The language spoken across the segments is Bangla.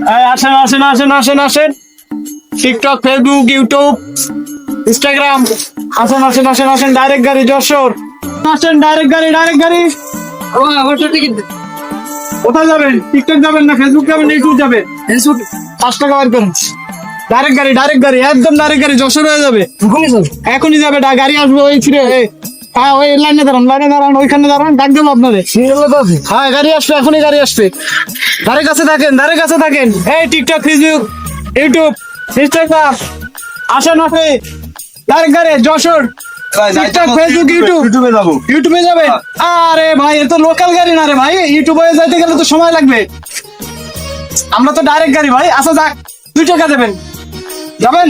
আসেন আসেন আসেন আসেন আসেন, টিকটক, ফেসবুক, ইউটিউব, ইনস্টাগ্রাম, আসেন আসেন আসেন আসেন, ডাইরেক্ট গাড়ি যশোর, আসেন ডাইরেক্ট গাড়ি, ডাইরেক্ট গাড়ি। কোথায় যাবেন? টিকটক যাবেন না ফেসবুক যাবেন না ইউটিউব যাবেন? 5 টাকা বার করেন। ডাইরেক্ট গাড়ি, ডাইরেক্ট গাড়ি, একদম ডাইরেক্ট গাড়ি, যশোর হয়ে যাবে। এখনই যাবে, গাড়ি আসবে ওই ফিরে। হ্যাঁ ওই লাইনে দাঁড়ান, লাইনে দাঁড়ান, ওইখানে দাঁড়ান, ডাক দেবো আপনাদের। হ্যাঁ গাড়ি আসবে, এখনই গাড়ি আসবে। ধারে কাছে থাকেন, ধারে কাছে থাকেন। এই টিকটক, ফেসবুক, ইউটিউব, ইনস্টাগ্রাম, আসেন আসে ডাইরেক্ট গাড়ি যশোর। টিকটক, ফেসবুক, ইউটিউবে যাবো। ইউটিউবে যাবে? আরে ভাই এ তো লোকাল গাড়ি না রে ভাই, ইউটিউবে যাইতে গেলে তো সময় লাগবে। আমরা তো ডাইরেক্ট গাড়ি ভাই। আচ্ছা যাক, 2 টাকা দেবেন, যাবেন?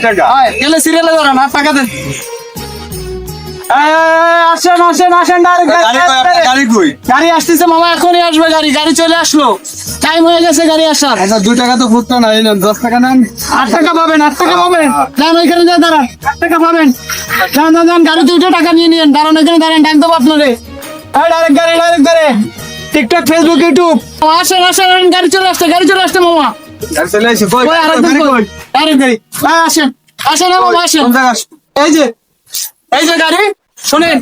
গেলে সিরিয়ালে ধরেন, আর টাকা দেন। আসেন আসেন আসেন, ডাইরেক্ট গাড়ি। কই গাড়ি আসতেছে মামা, এখনই আসবে গাড়ি, গাড়ি চলে আসলো, টাইম হয়ে গেছে গাড়ি আসার। আচ্ছা 2 টাকা তো ফুটতো না, এই নেন 10 টাকা নেন। 8 টাকা পাবেন, 8 টাকা পাবেন। যান ওইখানে যান, দাঁড়ান, 8 টাকা পাবেন। যান যান যান, গাড়িতে উঠে টাকা নিয়ে নিন, দাঁড়ান ওইখানে দাঁড়ান, ডাক দেবো আপনারে। ডাইরেক্ট গাড়ি, ডাইরেক্ট গাড়ি, টিকটক, ফেসবুক, ইউটিউব। আসেন আসেন, গাড়ি চলে আসছে, গাড়ি চলে আসছে মামা। চলে এসে কই ডাইরেক্ট গাড়ি, আসেন আসেন মামা, আসেন। এই যে, এই যে গাড়ি, শোনেন,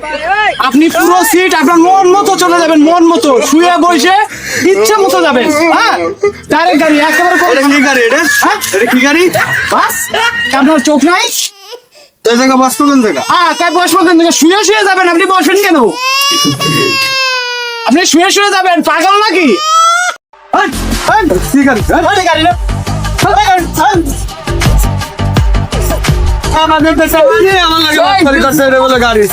আপনি পুরো সিট আপনার মন মতো চলে যাবেন, মন মতো শুয়ে বসে ইচ্ছা মতো যাবেন। হ্যাঁ ডাইরেক্ট গাড়ি, একেবারে। কি গাড়ি এটা? হ্যাঁ এটা কি গাড়ি? বাস, আপনার চোখ নাই? এই জায়গা বাস কোন জায়গা? হ্যাঁ তাই বসবো কেন? শুয়ে শুয়ে যাবেন, আপনি বসবেন কেন? আপনি শুয়ে শুয়ে যাবেন, পাগল নাকি? কি গাড়ি? গাড়ি না আমাদের দেশে আমার লাগে গাড়ি।